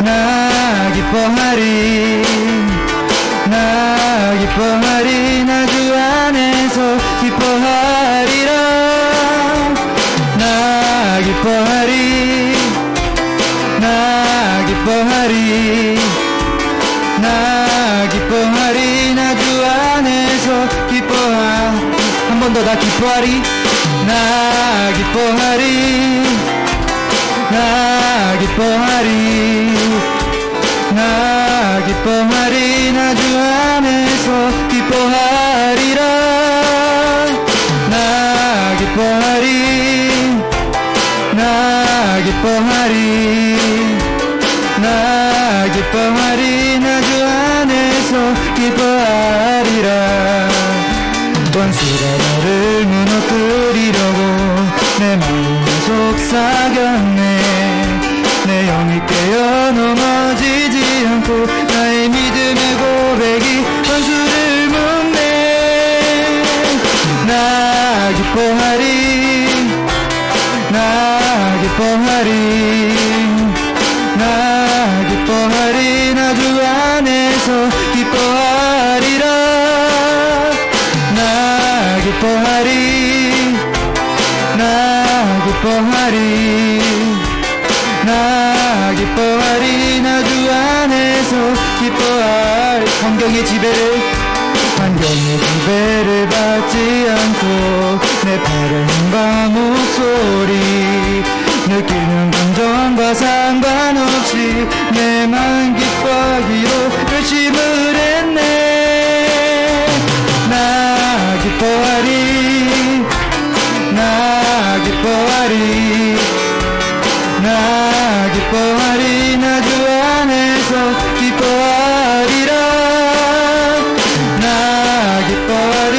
나 기뻐하리 나 기뻐하리 나 주 안에서 기뻐하리라 나 기뻐하리 나 기뻐하리 나 기뻐하리 나 주 안에서 한 번 더 나 기뻐하리 나 기뻐하리 나 기뻐하리 나 기뻐하리 나 주 안에서 기뻐하리라 나 기뻐하리 나 기뻐하리 나 기뻐하리 나 주 안에서 기뻐하리라 원수가 나를 무너뜨리려고 내 마음에 속삭였네 내 영이 깨어 넘어지지 않고 나의 믿음의 고백이 원수를 묻네 나 기뻐하리 나 기뻐하리 나 기뻐하리 나 주 안에서 기뻐하리라 나 기뻐하리 나 기뻐하리 나 기뻐하리 나 주 안에서 기뻐하리 환경의 지배를 받지 않고 내 바람과 목소리 느끼는 감정과 상관없이 내만 기뻐하기로 결심을 했네 나 기뻐하리 나 기뻐하리 나 기뻐하리 나 주 안에서 기뻐하리라 나 기뻐하리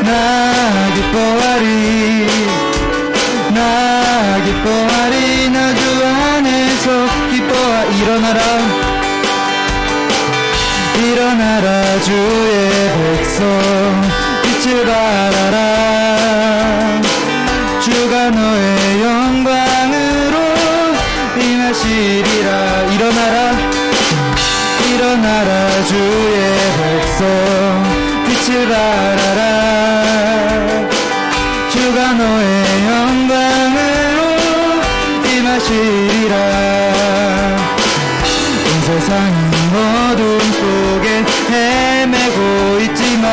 나 기뻐하리 나 기뻐하리 나 주 안에서 일어나라 일어나라 주의 백성 빛을 발하라 주가 너의 영광으로 임하시리라 일어나라 주의 백성 빛을 발하라 주가 너의 영광으로 임하시리라 온 세상이 어둠 속에 헤매고 있지만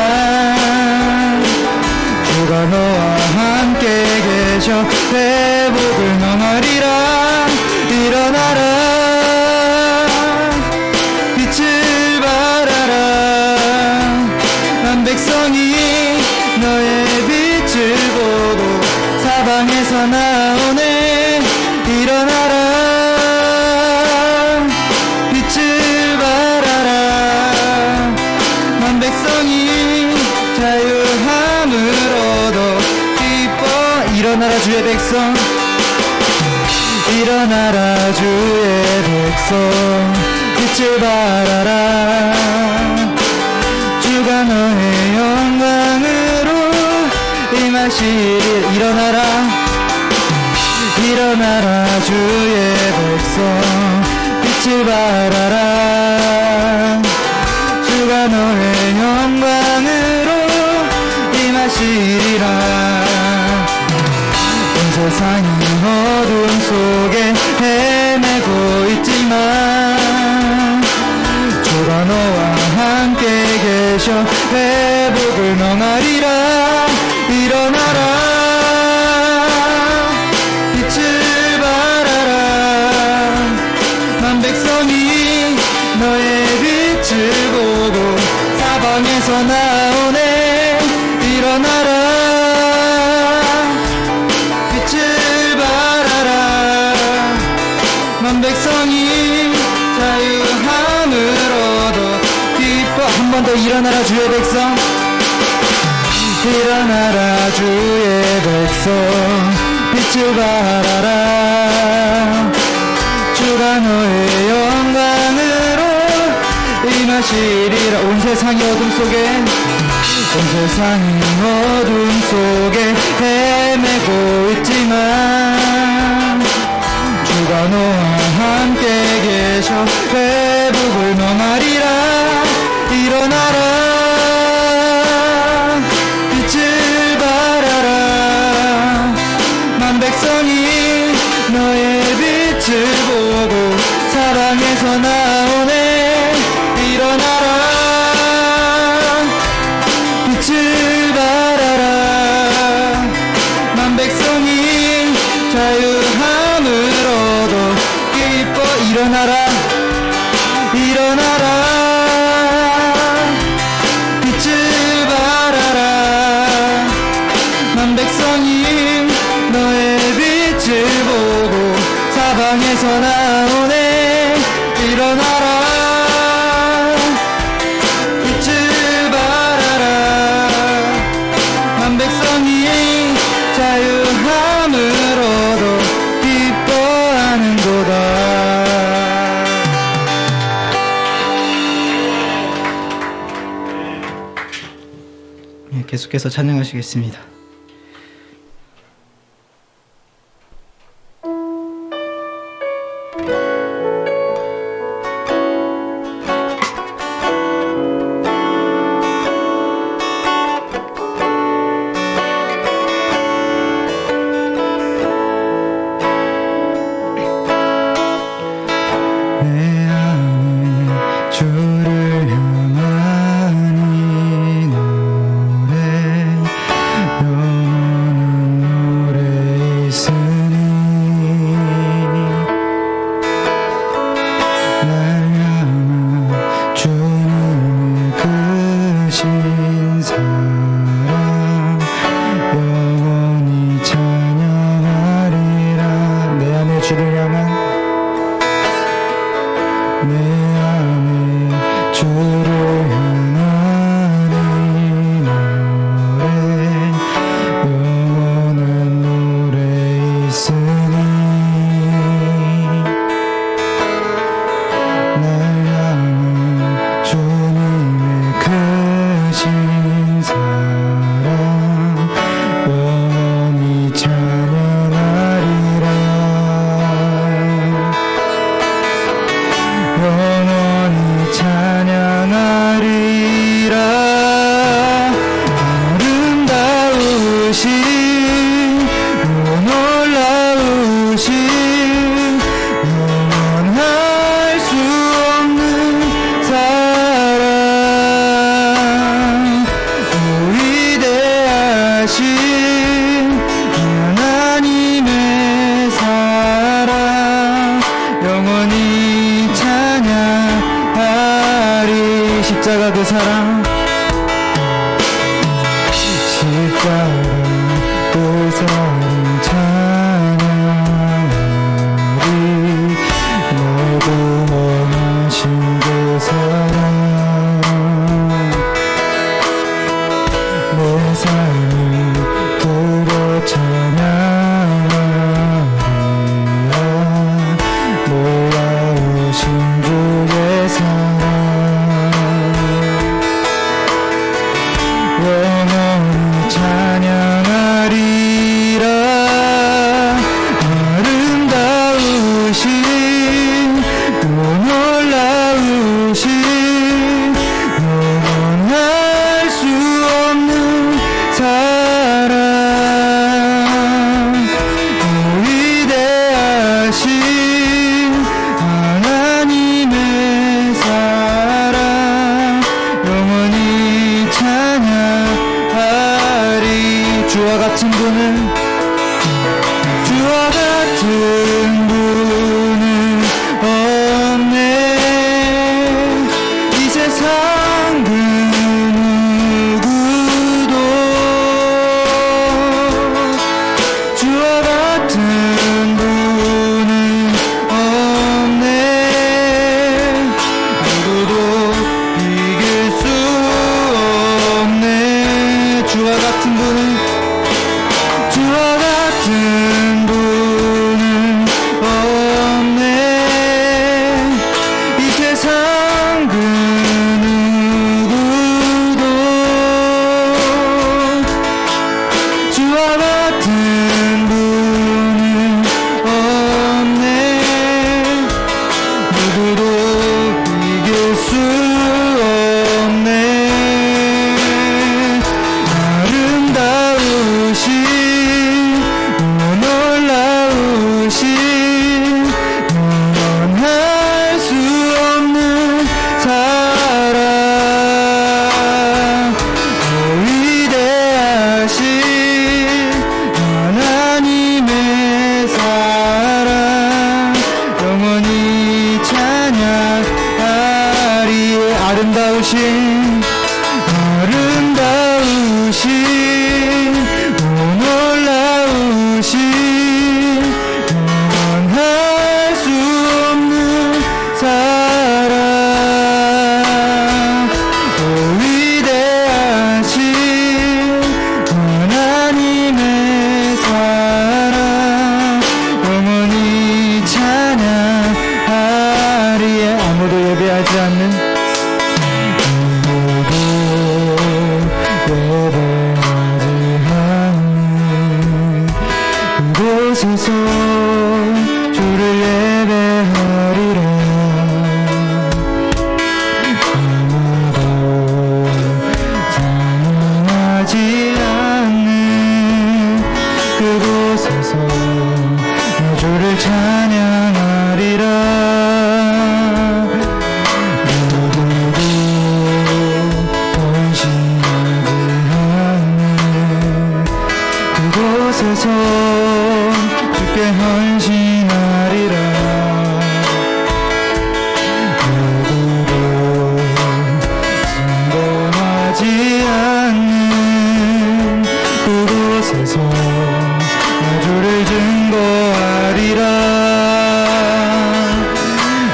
주가 너와 함께 계셔 회복을 명하리라 일어나라 빛을 발하라 난 백성이 너의 빛을 보고 사방에서 나오네 일어나라 빛을 발하라 난 백성이 자유함을 얻어 기뻐 일어나라 주의 백성 일어나라 주의 백성 빛을 발하라 주가 너의 영광으로 임하시리 일어나라 주의 백성 빛을 발하라 주가 너의 영광으로 임하시리라 온 세상이 어둠 속에 헤매고 있지만 주가 너와 함께 계셔 회복을 명하리라 일어나라 빛을 발하라 난 백성이 너의 빛을 보고 사방에서 나오네 일어나라 빛을 발하라 난 백성이 자유함을 얻어 기뻐 한 번 더 일어나라 주의 백성 일어나라 주의 백성 빛을 발하라 주가 너의 영광으로 임하시리라 온 세상이 어둠 속에 헤매고 있지만 주가 너와 함께 계셔 회복을 명하리라. 일어나라 빛을 발하라. 만 백성이 너의 빛을 보고 사방에서 나오네. 일어나라 빛을 발하라. 만 백성이 자유함을 얻어 기뻐. 일어나라 일어나라 빛을 발하라. 만 백성이 너의 빛을 보고 사방에서 나오네. 일어나라 빛을 발하라. 만 백성이 자유함을 얻어 기뻐하는도다. 계속해서 찬양하시겠습니다. 십자가 그 사랑 십자가 그 사랑 찬양하리. 너도 원하신 그 사랑 내 삶을 들어 찬양하리라. 놀라우신 주의 사랑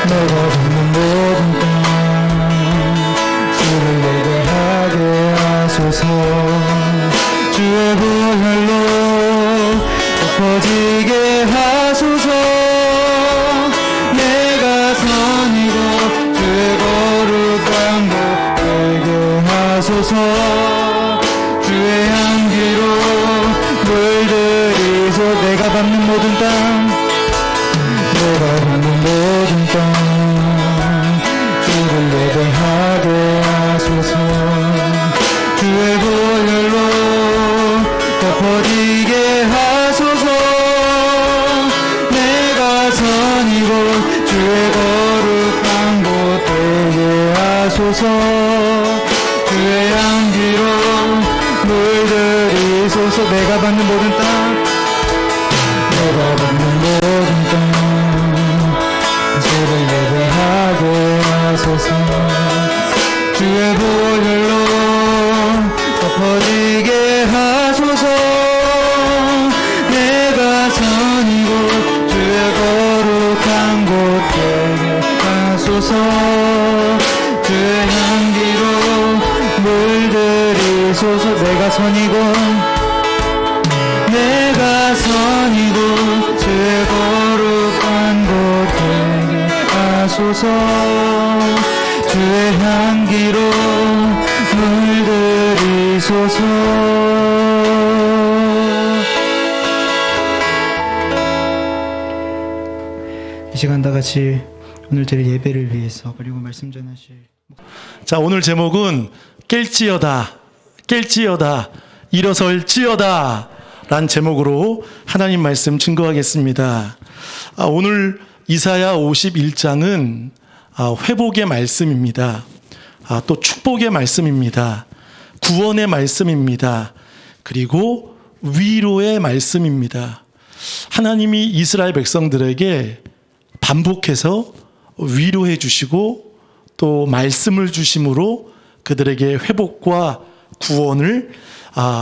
내가 받는 모든 땅 주를 예배하게 하소서. 주의 보혈로 덮어지게 하소서. 내가 선이고 주의 거룩한 곳 되게 하소서. 주의 향기로 물들이소. 내가 받는 모든 땅 내가 받는 모든 땅 주를 예배하게 하소서. 주의 보혈로 덮어지게 하소서. 내가 선이고 주의 거룩한 곳 되게 하소서. 주의 향기로 물들이소서. 내가 받는 모든 땅 내가 받는 모든 땅 주를 예배하게 하소서. 주의 보혈로 덮어지게 하소서. 내가 선이고 주의 거룩한 곳 되게 하소서. 주의 향기로 물들이소서. 내가 선이고 내가 선이고 주의 거룩한 곳 되게 하소서. 주의 향기로 물들이소서. 이 시간 다 같이 오늘 드릴 예배를 위해서 그리고 말씀 전하실. 자, 오늘 제목은 깰지어다, 깰지어다, 일어설지어다 란 제목으로 하나님 말씀 증거하겠습니다. 오늘 이사야 51장은 회복의 말씀입니다. 또 축복의 말씀입니다. 구원의 말씀입니다. 그리고 위로의 말씀입니다. 하나님이 이스라엘 백성들에게 반복해서 위로해 주시고 또 말씀을 주심으로 그들에게 회복과 구원을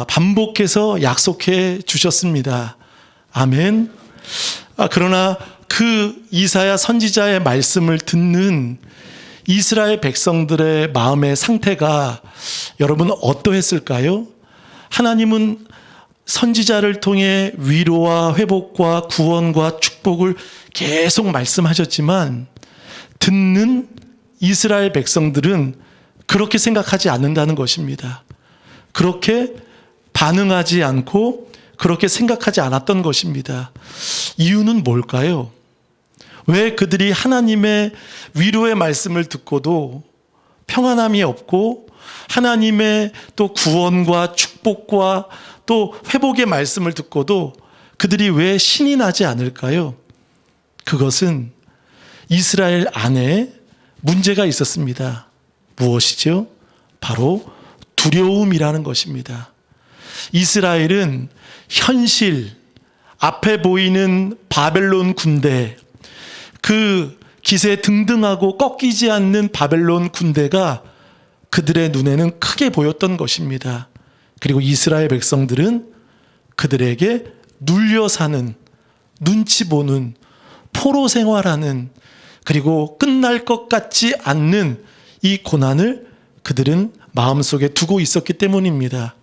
반복해서 약속해 주셨습니다. 아멘. 그러나 그 이사야 선지자의 말씀을 듣는 이스라엘 백성들의 마음의 상태가 여러분 어떠했을까요? 하나님은 선지자를 통해 위로와 회복과 구원과 축복을 계속 말씀하셨지만 듣는 이스라엘 백성들은 그렇게 생각하지 않는다는 것입니다. 그렇게 반응하지 않고 그렇게 생각하지 않았던 것입니다. 이유는 뭘까요? 왜 그들이 하나님의 위로의 말씀을 듣고도 평안함이 없고 하나님의 또 구원과 축복과 또 회복의 말씀을 듣고도 그들이 왜 신이 나지 않을까요? 그것은 이스라엘 안에 문제가 있었습니다. 무엇이죠? 바로 두려움이라는 것입니다. 이스라엘은 현실, 앞에 보이는 바벨론 군대, 그 기세 등등하고 꺾이지 않는 바벨론 군대가 그들의 눈에는 크게 보였던 것입니다. 그리고 이스라엘 백성들은 그들에게 눌려 사는, 눈치 보는, 포로 생활하는, 그리고 끝날 것 같지 않는 이 고난을 그들은 마음속에 두고 있었기 때문입니다.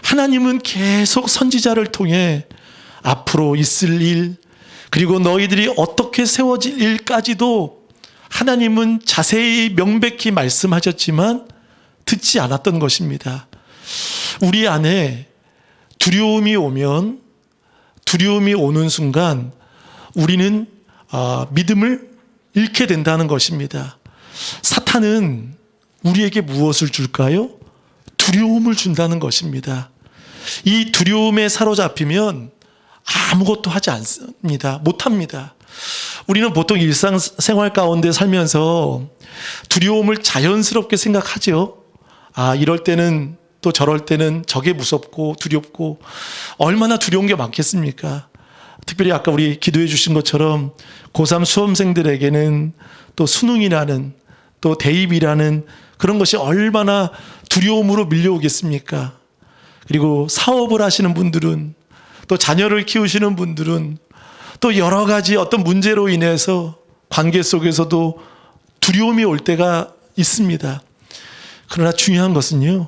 하나님은 계속 선지자를 통해 앞으로 있을 일, 그리고 너희들이 어떻게 세워질 일까지도 하나님은 자세히 명백히 말씀하셨지만 듣지 않았던 것입니다. 우리 안에 두려움이 오면, 두려움이 오는 순간 우리는 믿음을 잃게 된다는 것입니다. 사탄은 우리에게 무엇을 줄까요? 두려움을 준다는 것입니다. 이 두려움에 사로잡히면 아무것도 하지 않습니다. 못합니다. 우리는 보통 일상생활 가운데 살면서 두려움을 자연스럽게 생각하죠. 이럴 때는 또 저럴 때는 저게 무섭고 두렵고 얼마나 두려운 게 많겠습니까? 특별히 아까 우리 기도해 주신 것처럼 고3 수험생들에게는 또 수능이라는 또 대입이라는 그런 것이 얼마나 두려움으로 밀려오겠습니까? 그리고 사업을 하시는 분들은 또 자녀를 키우시는 분들은 또 여러 가지 어떤 문제로 인해서 관계 속에서도 두려움이 올 때가 있습니다. 그러나 중요한 것은요,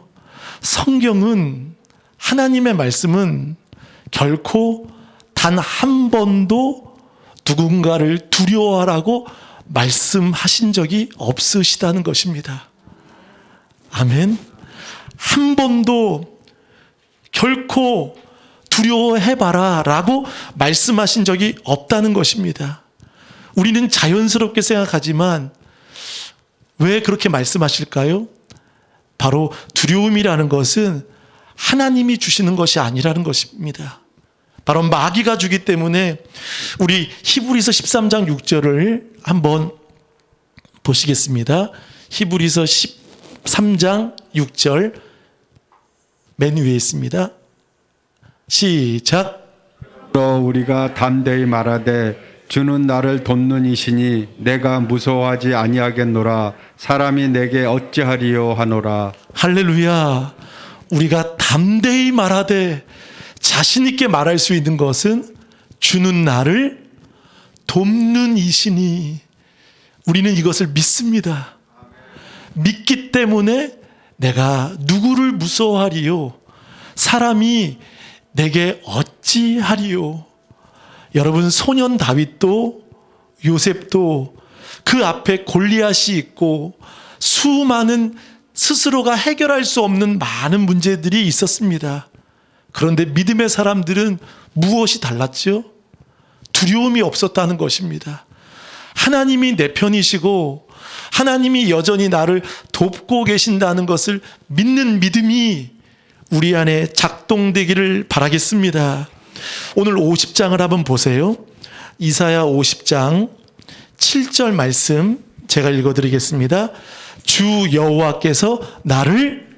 성경은, 하나님의 말씀은 결코 단 한 번도 누군가를 두려워하라고 말씀하신 적이 없으시다는 것입니다. 아멘. 한 번도 결코 두려워해봐라 라고 말씀하신 적이 없다는 것입니다. 우리는 자연스럽게 생각하지만 왜 그렇게 말씀하실까요? 바로 두려움이라는 것은 하나님이 주시는 것이 아니라는 것입니다. 바로 마귀가 주기 때문에 우리 히브리서 13장 6절을 한번 보시겠습니다. 히브리서 13장 6절 맨 위에 있습니다. 시작. 우리가 담대히 말하되 주는 나를 돕는 이시니 내가 무서워하지 아니하겠노라. 사람이 내게 어찌하리요 하노라. 할렐루야. 우리가 담대히 말하되 자신 있게 말할 수 있는 것은 주는 나를 돕는 이시니, 우리는 이것을 믿습니다. 믿기 때문에 내가 누구를 무서워하리요? 사람이 내게 어찌하리요? 여러분, 소년 다윗도 요셉도 그 앞에 골리앗이 있고 수많은 스스로가 해결할 수 없는 많은 문제들이 있었습니다. 그런데 믿음의 사람들은 무엇이 달랐죠? 두려움이 없었다는 것입니다. 하나님이 내 편이시고 하나님이 여전히 나를 돕고 계신다는 것을 믿는 믿음이 우리 안에 작동되기를 바라겠습니다. 오늘 50장을 한번 보세요. 이사야 50장 7절 말씀 제가 읽어드리겠습니다. 주 여호와께서 나를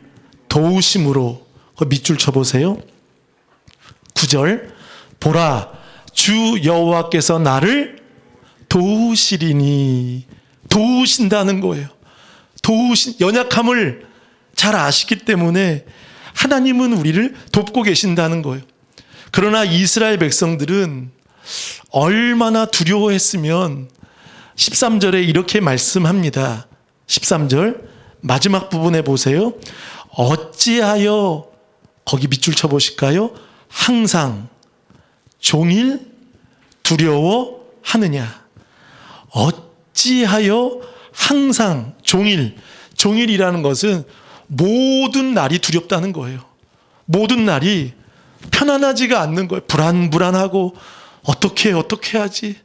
도우심으로, 그 밑줄 쳐보세요. 9절, 보라 주 여호와께서 나를 도우시리니. 도우신다는 거예요. 연약함을 잘 아시기 때문에 하나님은 우리를 돕고 계신다는 거예요. 그러나 이스라엘 백성들은 얼마나 두려워했으면 13절에 이렇게 말씀합니다. 13절 마지막 부분에 보세요. 어찌하여, 거기 밑줄 쳐보실까요? 항상 종일 두려워하느냐. 어찌하여 항상 종일이라는 것은 모든 날이 두렵다는 거예요. 모든 날이 편안하지가 않는 거예요. 불안하고 어떻게 하지?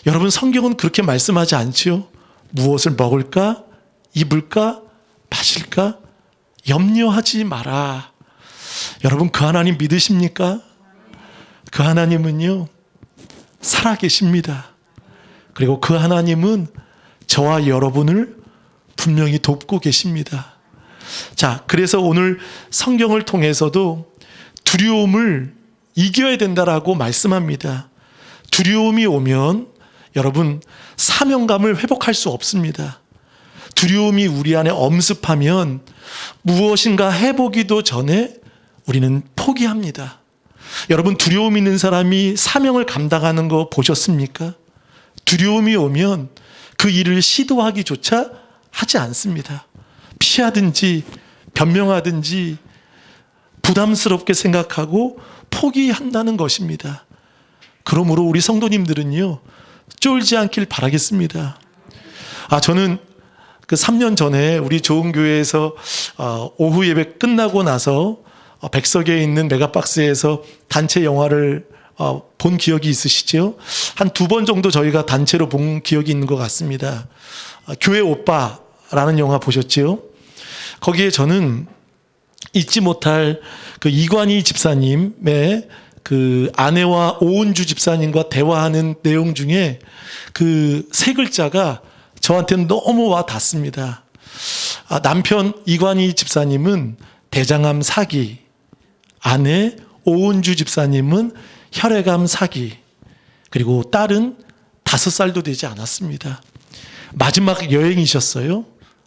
여러분, 성경은 그렇게 말씀하지 않지요. 무엇을 먹을까? 입을까? 마실까? 염려하지 마라. 여러분, 그 하나님 믿으십니까? 그 하나님은요, 살아계십니다. 그리고 그 하나님은 저와 여러분을 분명히 돕고 계십니다. 자, 그래서 오늘 성경을 통해서도 두려움을 이겨야 된다라고 말씀합니다. 두려움이 오면 여러분, 사명감을 회복할 수 없습니다. 두려움이 우리 안에 엄습하면 무엇인가 해보기도 전에 우리는 포기합니다. 여러분, 두려움 있는 사람이 사명을 감당하는 거 보셨습니까? 두려움이 오면 그 일을 시도하기조차 하지 않습니다. 피하든지 변명하든지 부담스럽게 생각하고 포기한다는 것입니다. 그러므로 우리 성도님들은요, 쫄지 않길 바라겠습니다. 저는 그 3년 전에 우리 좋은교회에서 오후 예배 끝나고 나서 백석에 있는 메가박스에서 단체 영화를 본 기억이 있으시죠? 한 2번 정도 저희가 단체로 본 기억이 있는 것 같습니다. 교회 오빠라는 영화 보셨죠? 거기에 저는 잊지 못할 그 이관희 집사님의 그 아내와 오은주 집사님과 대화하는 내용 중에 그 3글자가 저한테는 너무 와 닿습니다. 남편 이관희 집사님은 대장암 4기, 아내 오은주 집사님은 혈액암 4기, 그리고 딸은 5살도 되지 않았습니다. 마지막 여행이셨어요.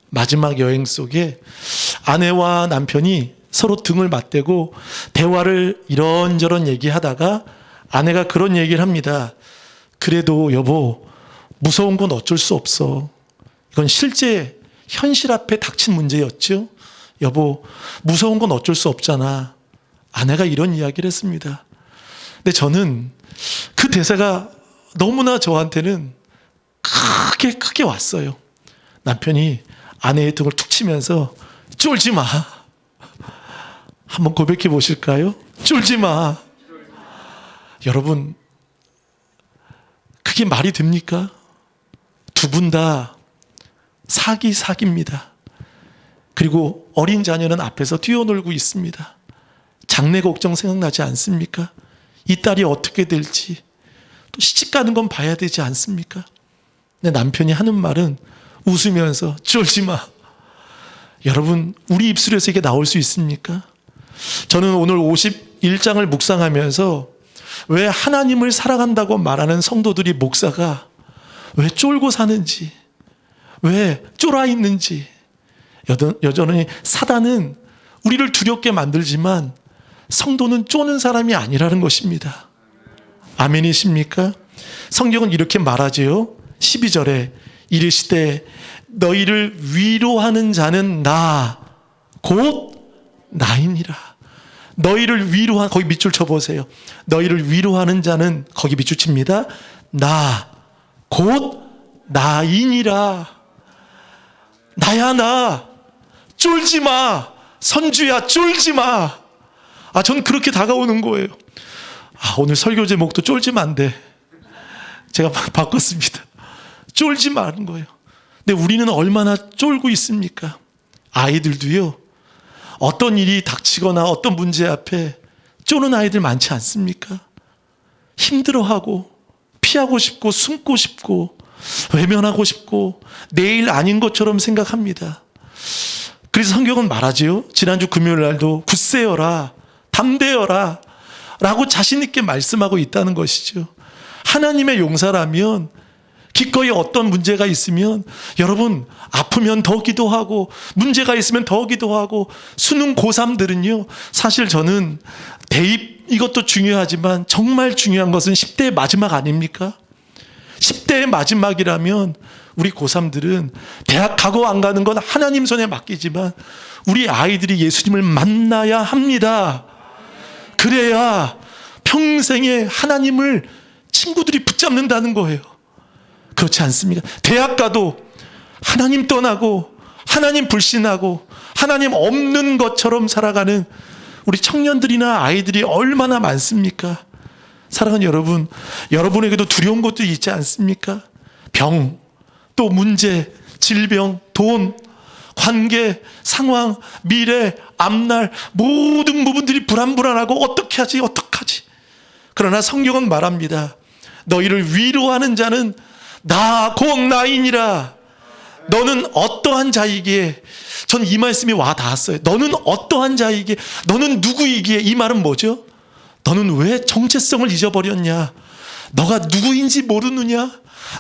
마지막 여행 속에 아내와 남편이 서로 등을 맞대고 대화를 이런저런 얘기하다가 아내가 그런 얘기를 합니다. 그래도 여보, 무서운 건 어쩔 수 없어. 이건 실제 현실 앞에 닥친 문제였죠. 여보, 무서운 건 어쩔 수 없잖아. 아내가 이런 이야기를 했습니다. 근데 저는 그 대사가 너무나 저한테는 크게 왔어요. 남편이 아내의 등을 툭 치면서 쫄지 마. 한번 고백해 보실까요? 쫄지 마. 여러분, 그게 말이 됩니까? 두 분 다 사기입니다. 그리고 어린 자녀는 앞에서 뛰어놀고 있습니다. 장래 걱정 생각나지 않습니까? 이 딸이 어떻게 될지 또 시집 가는 건 봐야 되지 않습니까? 근데 남편이 하는 말은 웃으면서 쫄지 마. 여러분, 우리 입술에서 이게 나올 수 있습니까? 저는 오늘 51장을 묵상하면서 왜 하나님을 사랑한다고 말하는 성도들이 목사가 왜 쫄고 사는지, 왜 쫄아 있는지, 여전히 사단은 우리를 두렵게 만들지만 성도는 쪼는 사람이 아니라는 것입니다. 아멘이십니까? 성경은 이렇게 말하지요. 12절에 이르시되 너희를 위로하는 자는 나 곧 나이니라. 너희를 위로한, 거기 밑줄 쳐보세요. 너희를 위로하는 자는, 거기 밑줄 칩니다. 나 곧 나이니라. 나야 나. 쫄지 마. 선주야 쫄지 마. 전 그렇게 다가오는 거예요. 오늘 설교 제목도 쫄지면 안 돼. 제가 바꿨습니다. 쫄지 마는 거예요. 근데 우리는 얼마나 쫄고 있습니까? 아이들도요. 어떤 일이 닥치거나 어떤 문제 앞에 쪼는 아이들 많지 않습니까? 힘들어하고 피하고 싶고 숨고 싶고 외면하고 싶고 내일 아닌 것처럼 생각합니다. 그래서 성경은 말하지요. 지난주 금요일 날도 굳세어라, 담대어라 라고 자신 있게 말씀하고 있다는 것이죠. 하나님의 용사라면 기꺼이 어떤 문제가 있으면, 여러분 아프면 더 기도하고 문제가 있으면 더 기도하고, 수능 고3들은요 사실 저는 대입 이것도 중요하지만 정말 중요한 것은 10대의 마지막 아닙니까? 10대의 마지막이라면 우리 고3들은 대학 가고 안 가는 건 하나님 손에 맡기지만 우리 아이들이 예수님을 만나야 합니다. 그래야 평생에 하나님을 친구들이 붙잡는다는 거예요. 그렇지 않습니까? 대학 가도 하나님 떠나고 하나님 불신하고 하나님 없는 것처럼 살아가는 우리 청년들이나 아이들이 얼마나 많습니까? 사랑하는 여러분, 여러분에게도 두려운 것도 있지 않습니까? 병, 또 문제, 질병, 돈, 관계, 상황, 미래, 앞날 모든 부분들이 불안하고 어떻게 하지? 그러나 성경은 말합니다. 너희를 위로하는 자는 나 곧 나이니라. 너는 어떠한 자이기에, 전 이 말씀이 와 닿았어요. 너는 어떠한 자이기에, 너는 누구이기에. 이 말은 뭐죠? 너는 왜 정체성을 잊어버렸냐? 너가 누구인지 모르느냐?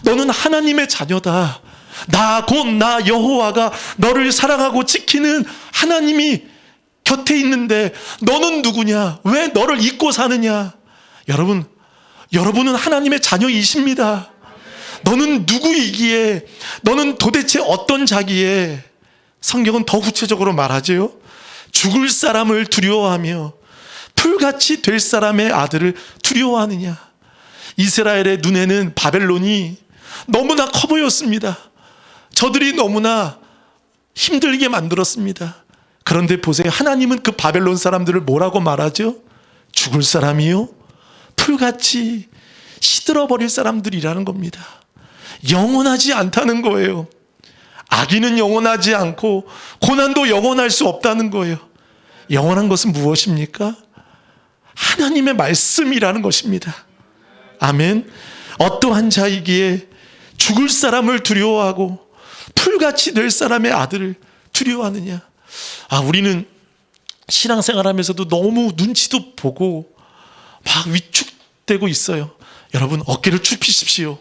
너는 하나님의 자녀다. 나 곧 나 여호와가 너를 사랑하고 지키는 하나님이 곁에 있는데 너는 누구냐? 왜 너를 잊고 사느냐? 여러분은 하나님의 자녀이십니다. 너는 누구이기에, 너는 도대체 어떤 자기에. 성경은 더 구체적으로 말하지요. 죽을 사람을 두려워하며 풀같이 될 사람의 아들을 두려워하느냐. 이스라엘의 눈에는 바벨론이 너무나 커 보였습니다. 저들이 너무나 힘들게 만들었습니다. 그런데 보세요. 하나님은 그 바벨론 사람들을 뭐라고 말하죠? 죽을 사람이요? 풀같이 시들어버릴 사람들이라는 겁니다. 영원하지 않다는 거예요. 악인은 영원하지 않고 고난도 영원할 수 없다는 거예요. 영원한 것은 무엇입니까? 하나님의 말씀이라는 것입니다. 아멘. 어떠한 자이기에 죽을 사람을 두려워하고 풀같이 될 사람의 아들을 두려워하느냐. 우리는 신앙생활하면서도 너무 눈치도 보고 막 위축되고 있어요. 여러분, 어깨를 축 펴십시오.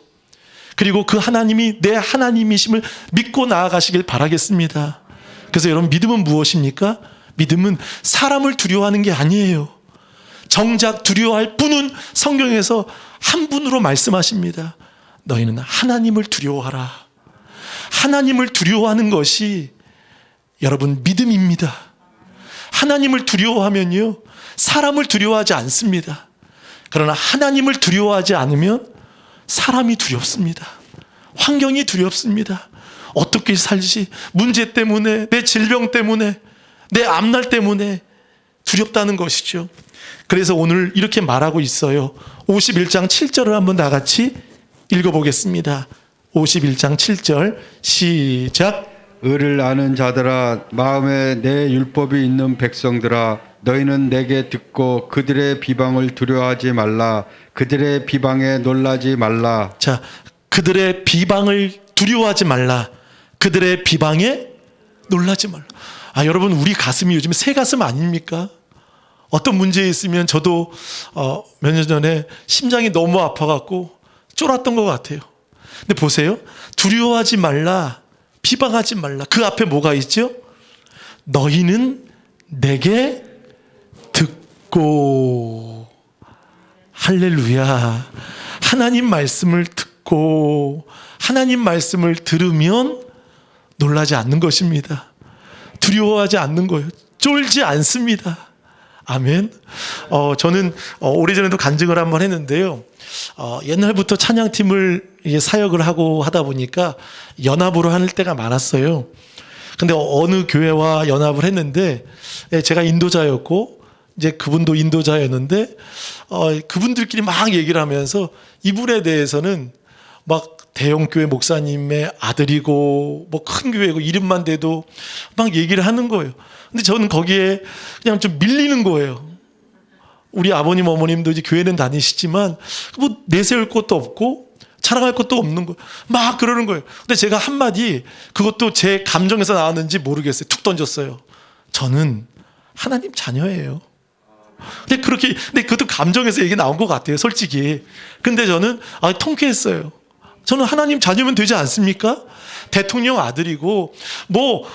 그리고 그 하나님이 내 하나님이심을 믿고 나아가시길 바라겠습니다. 그래서 여러분, 믿음은 무엇입니까? 믿음은 사람을 두려워하는 게 아니에요. 정작 두려워할 분은 성경에서 한 분으로 말씀하십니다. 너희는 하나님을 두려워하라. 하나님을 두려워하는 것이 여러분 믿음입니다. 하나님을 두려워하면요 사람을 두려워하지 않습니다. 그러나 하나님을 두려워하지 않으면 사람이 두렵습니다. 환경이 두렵습니다. 어떻게 살지? 문제 때문에, 내 질병 때문에, 내 앞날 때문에 두렵다는 것이죠. 그래서 오늘 이렇게 말하고 있어요. 51장 7절을 한번 다 같이 읽어보겠습니다. 51장 7절 시작. 의를 아는 자들아, 마음에 내 율법이 있는 백성들아, 너희는 내게 듣고 그들의 비방을 두려워하지 말라. 그들의 비방에 놀라지 말라. 자, 그들의 비방을 두려워하지 말라. 그들의 비방에 놀라지 말라. 여러분, 우리 가슴이 요즘 새 가슴 아닙니까? 어떤 문제에 있으면 저도 몇 년 전에 심장이 너무 아파갖고 쫄았던 것 같아요. 근데 보세요. 두려워하지 말라. 비방하지 말라. 그 앞에 뭐가 있죠? 너희는 내게 듣고. 할렐루야. 하나님 말씀을 듣고 하나님 말씀을 들으면 놀라지 않는 것입니다. 두려워하지 않는 거예요. 쫄지 않습니다. 아멘. 저는 오래전에도 간증을 한번 했는데요. 옛날부터 찬양팀을 사역을 하고 하다 보니까 연합으로 할 때가 많았어요. 근데 어느 교회와 연합을 했는데 제가 인도자였고 이제 그분도 인도자였는데 그분들끼리 막 얘기를 하면서 이분에 대해서는 막 대형 교회 목사님의 아들이고 뭐 큰 교회고 이름만 대도 막 얘기를 하는 거예요. 근데 저는 거기에 그냥 좀 밀리는 거예요. 우리 아버님 어머님도 이제 교회는 다니시지만 뭐 내세울 것도 없고 자랑할 것도 없는 거예요. 막 그러는 거예요. 근데 제가 한마디 그것도 제 감정에서 나왔는지 모르겠어요. 툭 던졌어요. 저는 하나님 자녀예요. 근데 그것도 감정에서 얘기 나온 것 같아요, 솔직히. 근데 저는 통쾌했어요. 저는 하나님 자녀면 되지 않습니까? 대통령 아들이고 뭐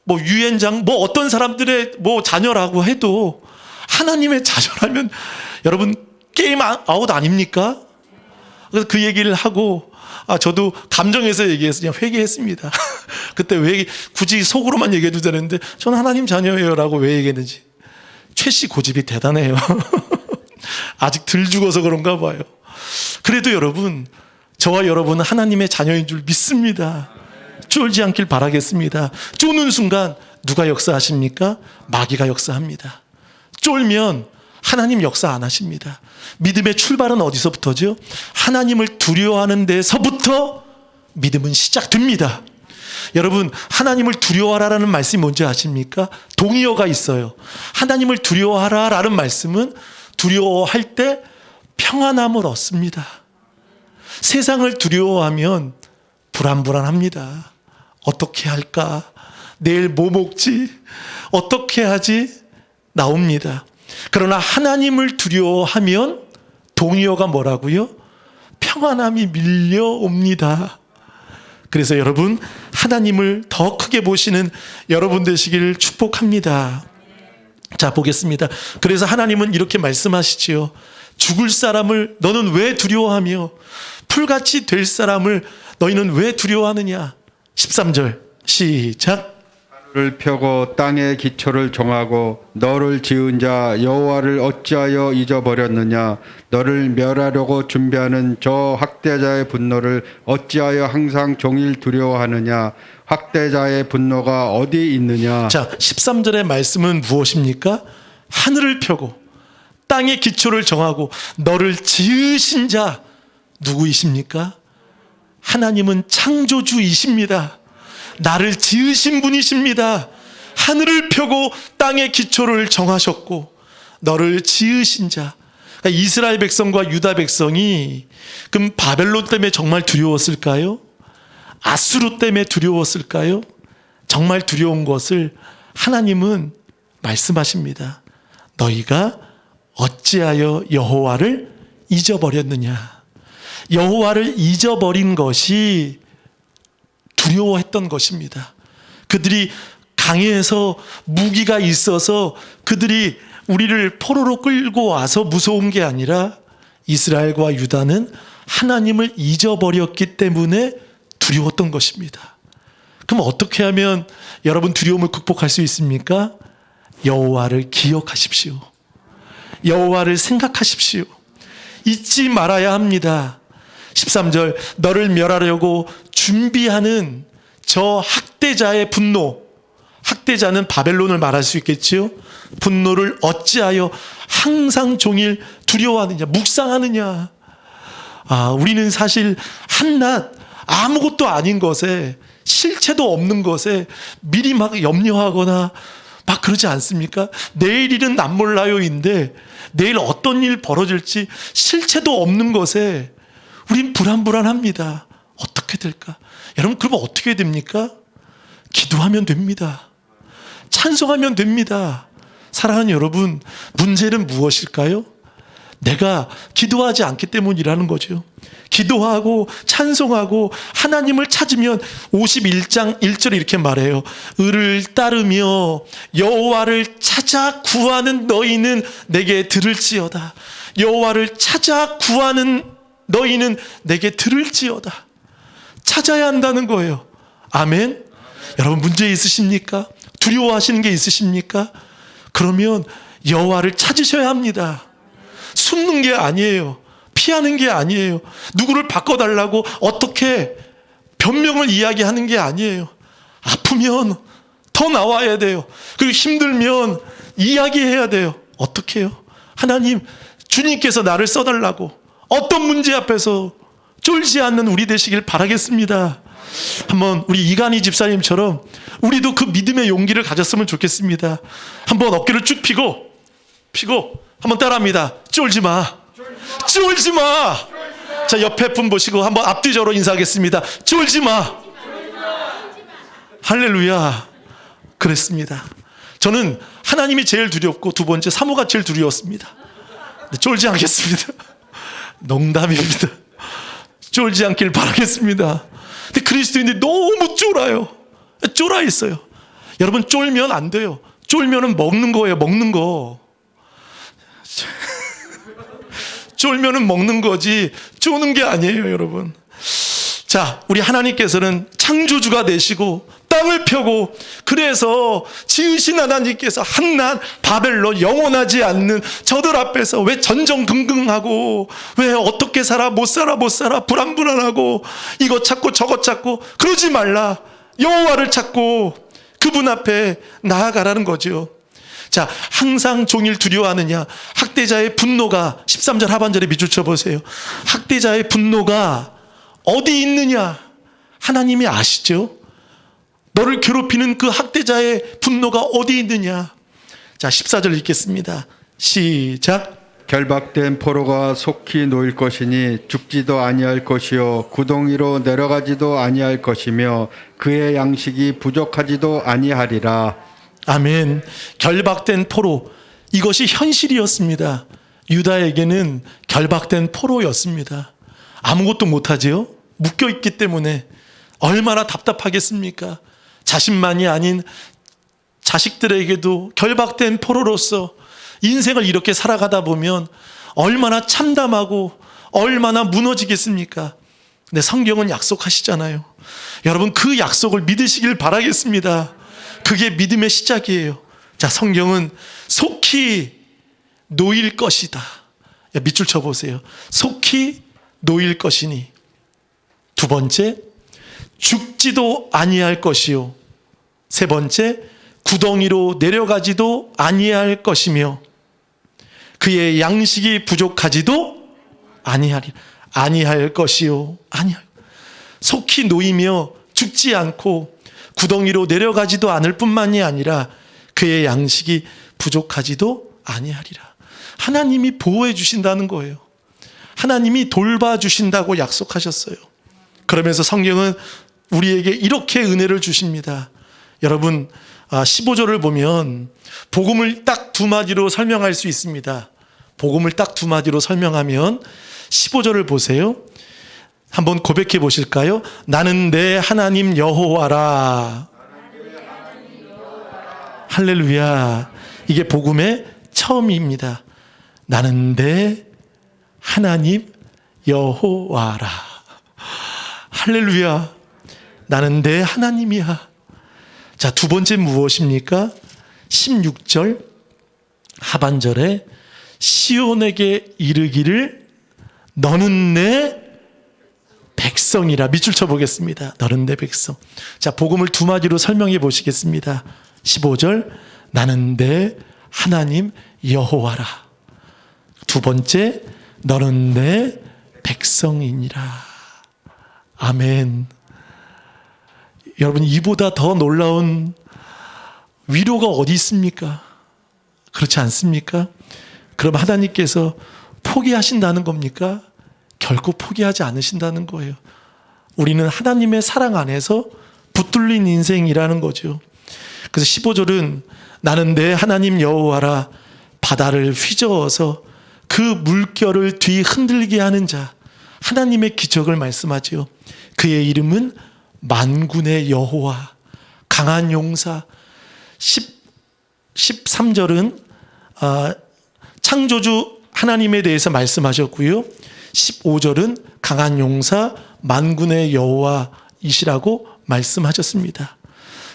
유엔장 뭐 어떤 사람들의 뭐 자녀라고 해도 하나님의 자녀라면 여러분 게임 아웃 아닙니까? 그래서 그 얘기를 하고 저도 감정에서 얘기해서 그냥 회개했습니다. 그때 왜 굳이 속으로만 얘기해도 되는데 저는 하나님 자녀예요라고 왜 얘기했는지. 최 씨 고집이 대단해요. 아직 덜 죽어서 그런가 봐요. 그래도 여러분, 저와 여러분은 하나님의 자녀인 줄 믿습니다. 쫄지 않길 바라겠습니다. 쪼는 순간 누가 역사하십니까? 마귀가 역사합니다. 쫄면 하나님 역사 안 하십니다. 믿음의 출발은 어디서부터죠? 하나님을 두려워하는 데서부터 믿음은 시작됩니다. 여러분, 하나님을 두려워하라는 말씀이 뭔지 아십니까? 동의어가 있어요. 하나님을 두려워하라라는 말씀은 두려워할 때 평안함을 얻습니다. 세상을 두려워하면 불안합니다. 어떻게 할까? 내일 뭐 먹지? 어떻게 하지? 나옵니다. 그러나 하나님을 두려워하면 동의어가 뭐라고요? 평안함이 밀려옵니다. 그래서 여러분, 하나님을 더 크게 보시는 여러분 되시기를 축복합니다. 자, 보겠습니다. 그래서 하나님은 이렇게 말씀하시지요. 죽을 사람을 너는 왜 두려워하며 풀같이 될 사람을 너희는 왜 두려워하느냐. 13절 시작. 하늘을 펴고 땅의 기초를 정하고 너를 지은 자 여호와를 어찌하여 잊어버렸느냐. 너를 멸하려고 준비하는 저 학대자의 분노를 어찌하여 항상 종일 두려워하느냐. 학대자의 분노가 어디 있느냐. 자, 13절의 말씀은 무엇입니까? 하늘을 펴고 땅의 기초를 정하고 너를 지으신 자 누구이십니까? 하나님은 창조주이십니다. 나를 지으신 분이십니다. 하늘을 펴고 땅의 기초를 정하셨고 너를 지으신 자. 그러니까 이스라엘 백성과 유다 백성이 그럼 바벨론 때문에 정말 두려웠을까요? 아수르 때문에 두려웠을까요? 정말 두려운 것을 하나님은 말씀하십니다. 너희가 어찌하여 여호와를 잊어버렸느냐. 여호와를 잊어버린 것이 두려워했던 것입니다. 그들이 강해서 무기가 있어서 그들이 우리를 포로로 끌고 와서 무서운 게 아니라 이스라엘과 유다는 하나님을 잊어버렸기 때문에 두려웠던 것입니다. 그럼 어떻게 하면 여러분 두려움을 극복할 수 있습니까? 여호와를 기억하십시오. 여호와를 생각하십시오. 잊지 말아야 합니다. 13절, 너를 멸하려고 준비하는 저 학대자의 분노. 학대자는 바벨론을 말할 수 있겠지요. 분노를 어찌하여 항상 종일 두려워하느냐, 묵상하느냐. 우리는 사실 한낱 아무것도 아닌 것에, 실체도 없는 것에 미리 막 염려하거나 막 그러지 않습니까? 내일 일은 남 몰라요인데 내일 어떤 일 벌어질지 실체도 없는 것에 우린 불안합니다. 어떻게 될까? 여러분, 그러면 어떻게 됩니까? 기도하면 됩니다. 찬송하면 됩니다. 사랑하는 여러분, 문제는 무엇일까요? 내가 기도하지 않기 때문이라는 거죠. 기도하고 찬송하고 하나님을 찾으면 51장 1절에 이렇게 말해요. 을을 따르며 여호와를 찾아 구하는 너희는 내게 들을지어다. 여호와를 찾아 구하는 너희는 내게 들을지어다. 찾아야 한다는 거예요. 아멘. 여러분, 문제 있으십니까? 두려워하시는 게 있으십니까? 그러면 여호와를 찾으셔야 합니다. 숨는 게 아니에요. 피하는 게 아니에요. 누구를 바꿔달라고 어떻게 변명을 이야기하는 게 아니에요. 아프면 더 나와야 돼요. 그리고 힘들면 이야기해야 돼요. 어떻게 해요? 하나님, 주님께서 나를 써달라고. 어떤 문제 앞에서 쫄지 않는 우리 되시길 바라겠습니다. 한번 우리 이간희 집사님처럼 우리도 그 믿음의 용기를 가졌으면 좋겠습니다. 한번 어깨를 쭉 펴고 한번 따라합니다. 쫄지 마. 쫄지 마. 자, 옆에 분 보시고 한번 앞뒤적으로 인사하겠습니다. 쫄지 마. 할렐루야. 그랬습니다. 저는 하나님이 제일 두렵고 두 번째 사모가 제일 두려웠습니다. 쫄지 않겠습니다. 농담입니다. 쫄지 않길 바라겠습니다. 근데 그리스도인들이 너무 쫄아 있어요. 여러분, 쫄면 안 돼요. 쫄면은 먹는 거예요. 먹는 거. 쫄면은 먹는 거지 쪼는 게 아니에요, 여러분. 자, 우리 하나님께서는 창조주가 되시고 땅을 펴고, 그래서 지으신 하나님께서 한낱 바벨론, 영원하지 않는 저들 앞에서 왜 전전긍긍하고, 왜 어떻게 살아 못 살아 불안하고 이것 찾고 저것 찾고 그러지 말라. 여호와를 찾고 그분 앞에 나아가라는 거죠. 자, 항상 종일 두려워하느냐. 학대자의 분노가 13절 하반절에 밑줄 쳐보세요. 학대자의 분노가 어디 있느냐. 하나님이 아시죠? 너를 괴롭히는 그 학대자의 분노가 어디 있느냐. 자, 14절 읽겠습니다. 시작. 결박된 포로가 속히 놓일 것이니 죽지도 아니할 것이요 구덩이로 내려가지도 아니할 것이며 그의 양식이 부족하지도 아니하리라. 아멘. 결박된 포로, 이것이 현실이었습니다. 유다에게는 결박된 포로였습니다. 아무것도 못하지요. 묶여있기 때문에 얼마나 답답하겠습니까? 자신만이 아닌 자식들에게도 결박된 포로로서 인생을 이렇게 살아가다 보면 얼마나 참담하고 얼마나 무너지겠습니까? 근데 성경은 약속하시잖아요. 여러분, 그 약속을 믿으시길 바라겠습니다. 그게 믿음의 시작이에요. 자, 성경은 속히 놓일 것이다. 밑줄 쳐보세요. 속히 놓일 것이니. 두 번째, 죽지도 아니할 것이요. 세 번째, 구덩이로 내려가지도 아니할 것이며 그의 양식이 부족하지도 아니할 것이요. 속히 놓이며 죽지 않고 구덩이로 내려가지도 않을 뿐만이 아니라 그의 양식이 부족하지도 아니하리라. 하나님이 보호해 주신다는 거예요. 하나님이 돌봐주신다고 약속하셨어요. 그러면서 성경은 우리에게 이렇게 은혜를 주십니다. 여러분, 15절을 보면 복음을 딱 두 마디로 설명할 수 있습니다. 복음을 딱 두 마디로 설명하면 15절을 보세요. 한번 고백해 보실까요? 나는 내 하나님 여호와라. 할렐루야. 이게 복음의 처음입니다. 나는 내 하나님 여호와라. 할렐루야. 나는 내 하나님이야. 자, 두 번째 무엇입니까? 16절 하반절에 시온에게 이르기를 너는 내 백성이라. 밑줄 쳐보겠습니다. 너는 내 백성. 자, 복음을 두 마디로 설명해 보시겠습니다. 15절 나는 내 하나님 여호와라. 두 번째 너는 내 백성이니라. 아멘. 여러분, 이보다 더 놀라운 위로가 어디 있습니까? 그렇지 않습니까? 그럼 하나님께서 포기하신다는 겁니까? 결코 포기하지 않으신다는 거예요. 우리는 하나님의 사랑 안에서 붙들린 인생이라는 거죠. 그래서 15절은 나는 내 하나님 여호와라. 바다를 휘저어서 그 물결을 뒤 흔들게 하는 자, 하나님의 기적을 말씀하지요. 그의 이름은 만군의 여호와, 강한 용사. 13절은 창조주 하나님에 대해서 말씀하셨고요. 15절은 강한 용사 만군의 여호와이시라고 말씀하셨습니다.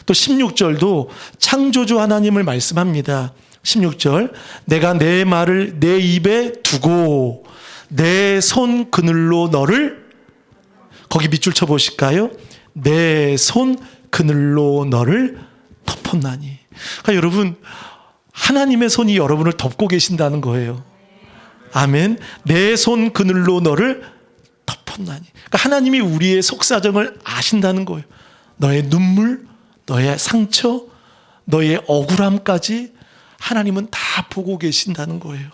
또 16절도 창조주 하나님을 말씀합니다. 16절 내가 내 말을 내 입에 두고 내 손 그늘로 너를, 거기 밑줄 쳐보실까요? 내 손 그늘로 너를 덮었나니. 그러니까 여러분, 하나님의 손이 여러분을 덮고 계신다는 거예요. 아멘. 내 손 그늘로 너를 덮었나니. 그러니까 하나님이 우리의 속사정을 아신다는 거예요. 너의 눈물, 너의 상처, 너의 억울함까지 하나님은 다 보고 계신다는 거예요.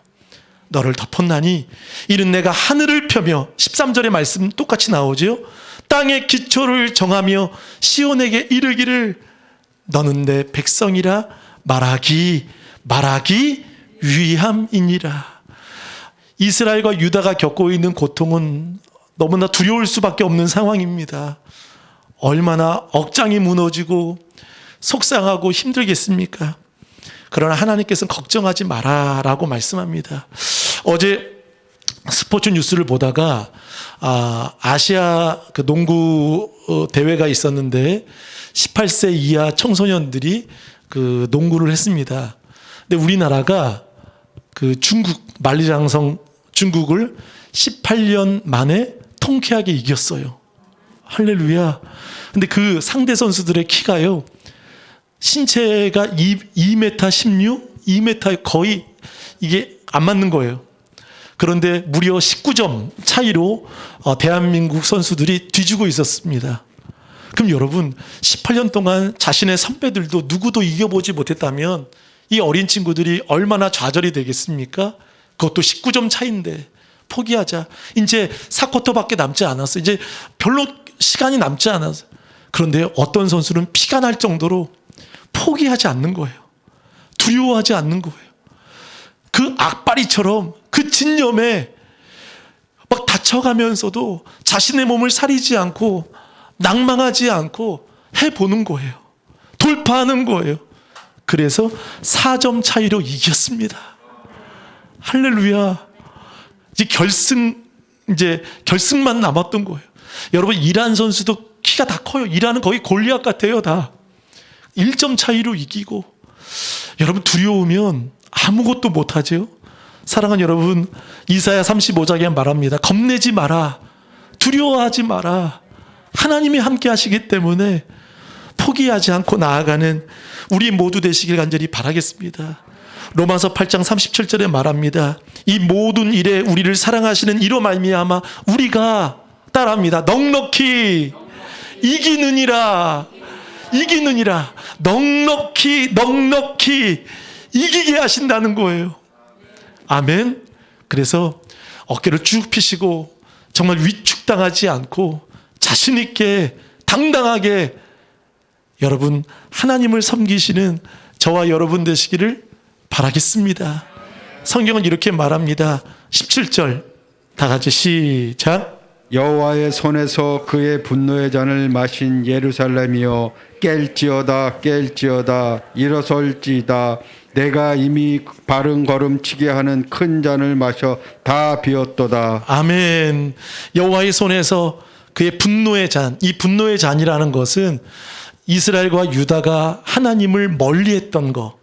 너를 덮었나니 이는 내가 하늘을 펴며, 13절의 말씀 똑같이 나오죠. 땅의 기초를 정하며 시온에게 이르기를 너는 내 백성이라 말하기 위함이니라. 이스라엘과 유다가 겪고 있는 고통은 너무나 두려울 수밖에 없는 상황입니다. 얼마나 억장이 무너지고 속상하고 힘들겠습니까? 그러나 하나님께서는 걱정하지 마라라고 말씀합니다. 어제 스포츠 뉴스를 보다가 아시아 그 농구 대회가 있었는데 18세 이하 청소년들이 그 농구를 했습니다. 근데 우리나라가 그 중국 만리장성 중국을 18년 만에 통쾌하게 이겼어요. 할렐루야. 근데 그 상대 선수들의 키가요, 신체가 2m 16, 2m 거의 이게 안 맞는 거예요. 그런데 무려 19점 차이로 대한민국 선수들이 뒤지고 있었습니다. 그럼 여러분, 18년 동안 자신의 선배들도 누구도 이겨보지 못했다면 이 어린 친구들이 얼마나 좌절이 되겠습니까? 그것도 19점 차이인데 포기하자. 이제 4쿼터밖에 남지 않았어. 이제 별로 시간이 남지 않았어. 그런데 어떤 선수는 피가 날 정도로 포기하지 않는 거예요. 두려워하지 않는 거예요. 그 악바리처럼 그 진념에 막 다쳐가면서도 자신의 몸을 사리지 않고 낭망하지 않고 해보는 거예요. 돌파하는 거예요. 그래서 4점 차이로 이겼습니다. 할렐루야. 이제 결승만 남았던 거예요. 여러분, 이란 선수도 키가 다 커요. 이란은 거의 골리앗 같아요. 다 1점 차이로 이기고. 여러분, 두려우면 아무것도 못하죠. 사랑하는 여러분, 이사야 35장에 말합니다. 겁내지 마라, 두려워하지 마라. 하나님이 함께 하시기 때문에 포기하지 않고 나아가는 우리 모두 되시길 간절히 바라겠습니다. 로마서 8장 37절에 말합니다. 이 모든 일에 우리를 사랑하시는 이로 말미암아 우리가, 따라합니다, 넉넉히 이기느니라. 넉넉히 이기게 하신다는 거예요. 아멘. 그래서 어깨를 쭉 펴시고 정말 위축당하지 않고 자신 있게 당당하게 여러분 하나님을 섬기시는 저와 여러분 되시기를 바라겠습니다. 성경은 이렇게 말합니다. 17절 다 같이 시작. 여호와의 손에서 그의 분노의 잔을 마신 예루살렘이여 깰지어다 일어설지이다 내가 이미 바른 걸음치게 하는 큰 잔을 마셔 다 비었도다. 아멘. 여호와의 손에서 그의 분노의 잔, 이 분노의 잔이라는 것은 이스라엘과 유다가 하나님을 멀리했던 거,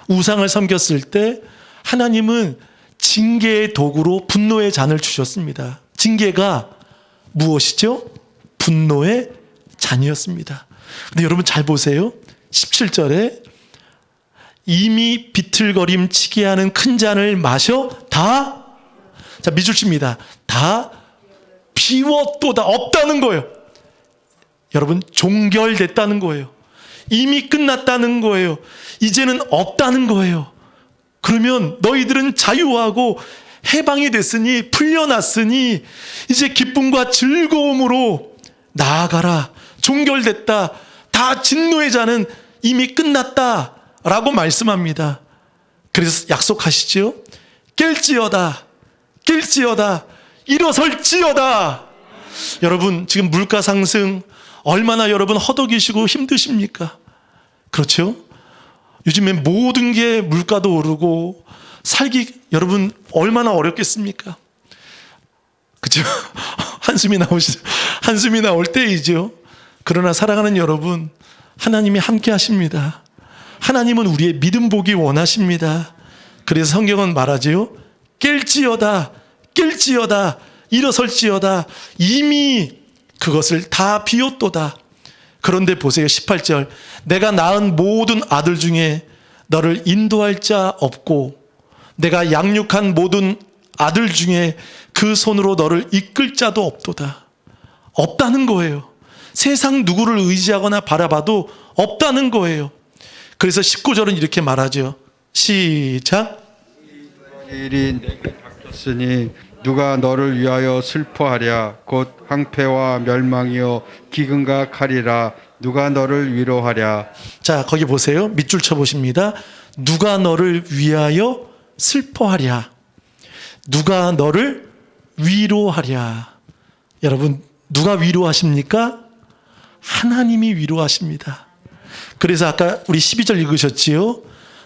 우상을 섬겼을 때 하나님은 징계의 도구로 분노의 잔을 주셨습니다. 징계가 무엇이죠? 분노의 잔이었습니다. 근데 여러분 잘 보세요. 17절에 이미 비틀거림 치게 하는 큰 잔을 마셔 다, 자, 밑줄 칩니다. 다 비웠도다. 없다는 거예요. 여러분, 종결됐다는 거예요. 이미 끝났다는 거예요. 이제는 없다는 거예요. 그러면 너희들은 자유하고 해방이 됐으니, 풀려났으니 이제 기쁨과 즐거움으로 나아가라. 종결됐다. 다 진노의 잔은 이미 끝났다 라고 말씀합니다. 그래서 약속하시죠. 깰지어다, 깰지어다, 일어설지어다. 여러분, 지금 물가 상승 얼마나 여러분 허덕이시고 힘드십니까? 그렇죠? 요즘에 모든 게 물가도 오르고 살기 여러분 얼마나 어렵겠습니까? 그렇죠? 한숨이 나올 때이죠. 그러나 사랑하는 여러분, 하나님이 함께 하십니다. 하나님은 우리의 믿음 보기 원하십니다. 그래서 성경은 말하지요. 깰지어다, 깰지어다, 일어설지어다. 이미 그것을 다 비웠도다. 그런데 보세요. 18절. 내가 낳은 모든 아들 중에 너를 인도할 자 없고 내가 양육한 모든 아들 중에 그 손으로 너를 이끌 자도 없도다. 없다는 거예요. 세상 누구를 의지하거나 바라봐도 없다는 거예요. 그래서 19절은 이렇게 말하죠. 시작. 일이 내게 닥쳤으니 누가 너를 위하여 슬퍼하랴. 곧 황폐와 멸망이요 기근과 칼이라. 누가 너를 위로하랴. 자, 거기 보세요. 밑줄 쳐보십니다. 누가 너를 위하여 슬퍼하랴. 누가 너를 위로하랴. 여러분, 누가 위로하십니까? 하나님이 위로하십니다. 그래서 아까 우리 12절 읽으셨지요?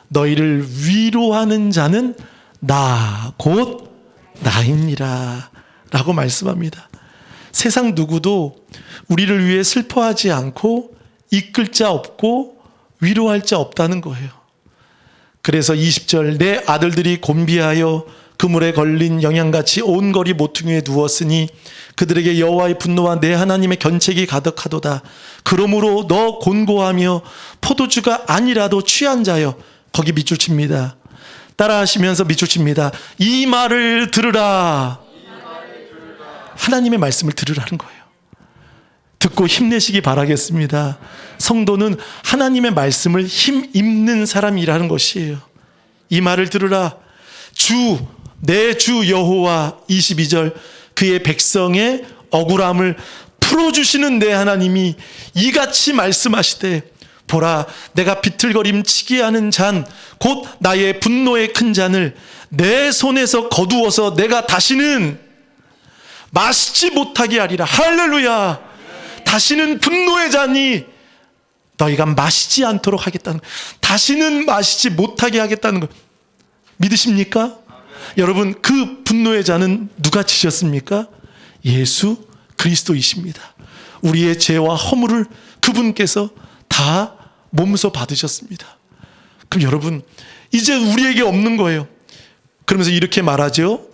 너희를 위로하는 자는 나, 곧 나이니라 라고 말씀합니다. 세상 누구도 우리를 위해 슬퍼하지 않고 이끌 자 없고 위로할 자 없다는 거예요. 그래서 20절 내 아들들이 곤비하여 그물에 걸린 영양같이 온 거리 모퉁이에 누웠으니 그들에게 여호와의 분노와 내 하나님의 견책이 가득하도다. 그러므로 너 곤고하며 포도주가 아니라도 취한 자여. 거기 밑줄 칩니다. 따라 하시면서 밑줄 칩니다. 이 말을 들으라. 하나님의 말씀을 들으라는 거예요. 듣고 힘내시기 바라겠습니다. 성도는 하나님의 말씀을 힘입는 사람이라는 것이에요. 이 말을 들으라. 내 주 여호와 22절 그의 백성의 억울함을 풀어주시는 내 하나님이 이같이 말씀하시되 보라 내가 비틀거림 치게 하는 잔 곧 나의 분노의 큰 잔을 내 손에서 거두어서 내가 다시는 마시지 못하게 하리라. 할렐루야. 다시는 분노의 잔이 너희가 마시지 않도록 하겠다는 거. 다시는 마시지 못하게 하겠다는 거. 믿으십니까? 여러분, 그 분노의 잔은 누가 지셨습니까? 예수 그리스도이십니다. 우리의 죄와 허물을 그분께서 다 몸소 받으셨습니다. 그럼 여러분, 이제 우리에게 없는 거예요. 그러면서 이렇게 말하죠.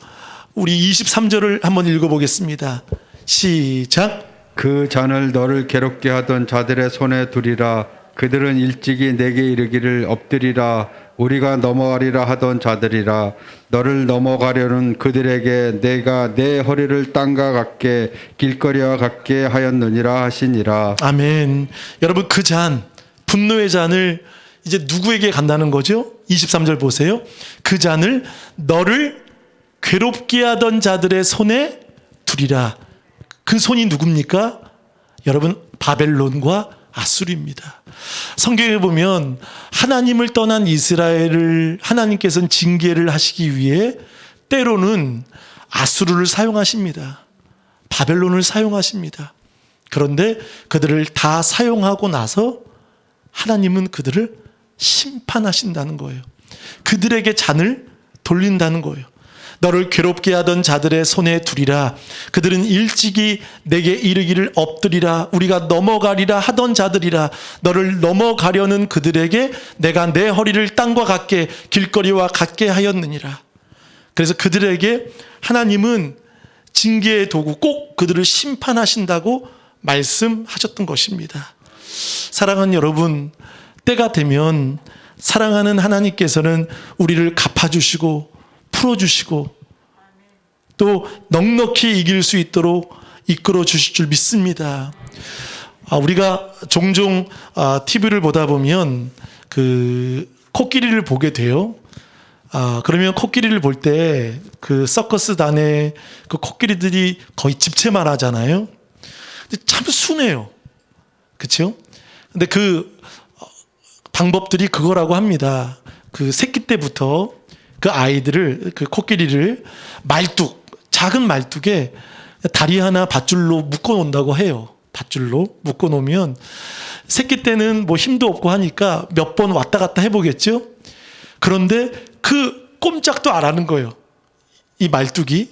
우리 23절을 한번 읽어보겠습니다. 시작. 그 잔을 너를 괴롭게 하던 자들의 손에 두리라. 그들은 일찍이 내게 이르기를 엎드리라. 우리가 넘어가리라 하던 자들이라. 너를 넘어가려는 그들에게 내가 내 허리를 땅과 같게 길거리와 같게 하였느니라 하시니라. 아멘. 여러분, 그 잔, 분노의 잔을 이제 누구에게 간다는 거죠? 23절 보세요. 그 잔을 너를 괴롭게 하던 자들의 손에 두리라. 그 손이 누굽니까? 여러분, 바벨론과 아수르입니다. 성경에 보면 하나님을 떠난 이스라엘을 하나님께서는 징계를 하시기 위해 때로는 아수르를 사용하십니다. 바벨론을 사용하십니다. 그런데 그들을 다 사용하고 나서 하나님은 그들을 심판하신다는 거예요. 그들에게 잔을 돌린다는 거예요. 너를 괴롭게 하던 자들의 손에 두리라. 그들은 일찍이 내게 이르기를 엎드리라. 우리가 넘어가리라 하던 자들이라. 너를 넘어가려는 그들에게 내가 내 허리를 땅과 같게 길거리와 같게 하였느니라. 그래서 그들에게 하나님은 징계의 도구, 꼭 그들을 심판하신다고 말씀하셨던 것입니다. 사랑하는 여러분, 때가 되면 사랑하는 하나님께서는 우리를 갚아주시고 풀어주시고 또 넉넉히 이길 수 있도록 이끌어 주실 줄 믿습니다. 우리가 종종 TV를 보다 보면 그 코끼리를 보게 돼요. 그러면 코끼리를 볼 때 그 서커스단의 그 코끼리들이 거의 집채만 하잖아요. 근데 참 순해요. 그렇죠? 근데 그 방법들이 그거라고 합니다. 그 새끼 때부터 그 아이들을, 그 코끼리를 작은 말뚝에 다리 하나 밧줄로 묶어 놓는다고 해요. 밧줄로 묶어 놓으면 새끼 때는 뭐 힘도 없고 하니까 몇 번 왔다 갔다 해보겠죠? 그런데 그 꼼짝도 안 하는 거예요. 이 말뚝이.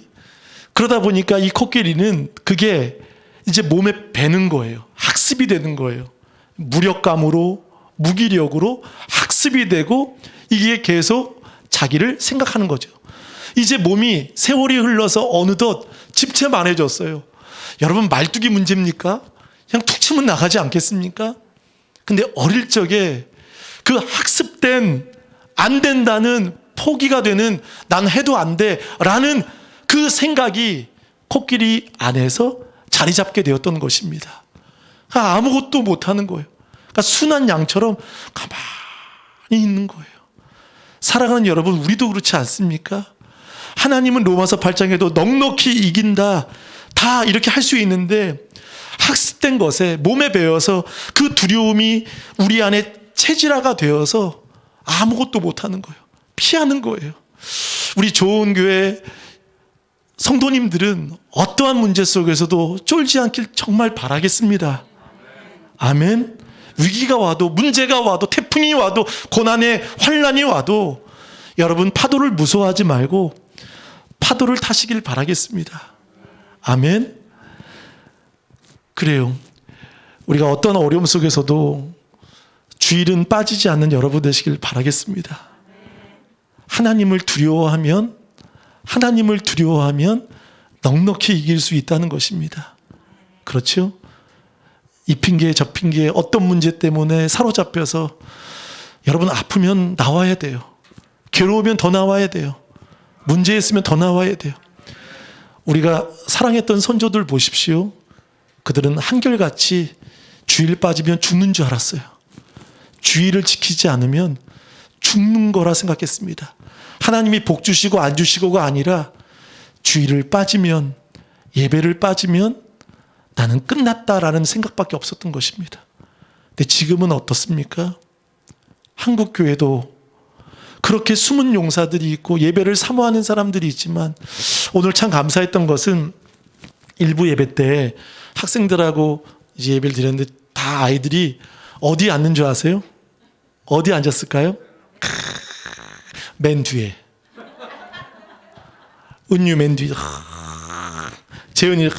그러다 보니까 이 코끼리는 그게 이제 몸에 배는 거예요. 학습이 되는 거예요. 무력감으로, 무기력으로 학습이 되고 이게 계속 자기를 생각하는 거죠. 이제 몸이 세월이 흘러서 어느덧 집채만해졌어요. 여러분, 말뚝이 문제입니까? 그냥 툭 치면 나가지 않겠습니까? 근데 어릴 적에 그 학습된 안 된다는, 포기가 되는, 난 해도 안 돼 라는 그 생각이 코끼리 안에서 자리 잡게 되었던 것입니다. 그러니까 아무것도 못하는 거예요. 그러니까 순한 양처럼 가만히 있는 거예요. 사랑하는 여러분, 우리도 그렇지 않습니까? 하나님은 로마서 8장에도 넉넉히 이긴다, 다 이렇게 할 수 있는데 학습된 것에 몸에 배어서 그 두려움이 우리 안에 체질화가 되어서 아무것도 못하는 거예요. 피하는 거예요. 우리 좋은 교회 성도님들은 어떠한 문제 속에서도 쫄지 않길 정말 바라겠습니다. 아멘. 위기가 와도, 문제가 와도, 태풍이 와도, 고난의 환난이 와도 여러분, 파도를 무서워하지 말고 파도를 타시길 바라겠습니다. 아멘. 그래요. 우리가 어떤 어려움 속에서도 주일은 빠지지 않는 여러분 되시길 바라겠습니다. 하나님을 두려워하면 넉넉히 이길 수 있다는 것입니다. 그렇죠? 이 핑계 저 핑계 어떤 문제 때문에 사로잡혀서 여러분, 아프면 나와야 돼요. 괴로우면 더 나와야 돼요. 문제 있으면 더 나와야 돼요. 우리가 사랑했던 선조들 보십시오. 그들은 한결같이 주일 빠지면 죽는 줄 알았어요. 주일을 지키지 않으면 죽는 거라 생각했습니다. 하나님이 복 주시고 안 주시고가 아니라 주일을 빠지면, 예배를 빠지면 나는 끝났다라는 생각밖에 없었던 것입니다. 근데 지금은 어떻습니까? 한국 교회도 그렇게 숨은 용사들이 있고 예배를 사모하는 사람들이 있지만, 오늘 참 감사했던 것은 일부 예배 때 학생들하고 이제 예배를 드렸는데 다 아이들이 어디 앉는 줄 아세요? 어디 앉았을까요? 맨 뒤에. 은유 맨 뒤에. 재은이.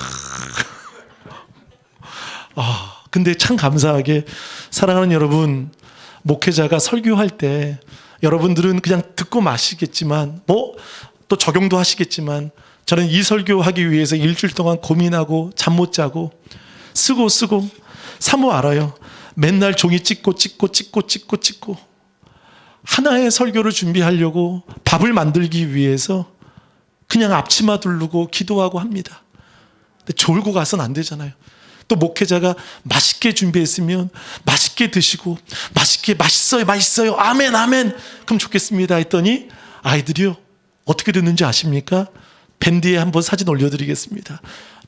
근데 참 감사하게, 사랑하는 여러분, 목회자가 설교할 때 여러분들은 그냥 듣고 마시겠지만, 또 적용도 하시겠지만, 저는 이 설교하기 위해서 일주일 동안 고민하고 잠 못 자고 쓰고 사모 알아요. 맨날 종이 찍고 하나의 설교를 준비하려고 밥을 만들기 위해서 그냥 앞치마 두르고 기도하고 합니다. 근데 졸고 가서는 안 되잖아요. 또 목회자가 맛있게 준비했으면 맛있게 드시고, 맛있어요 아멘 그럼 좋겠습니다 했더니 아이들이요, 어떻게 됐는지 아십니까? 밴드에 한번 사진 올려드리겠습니다.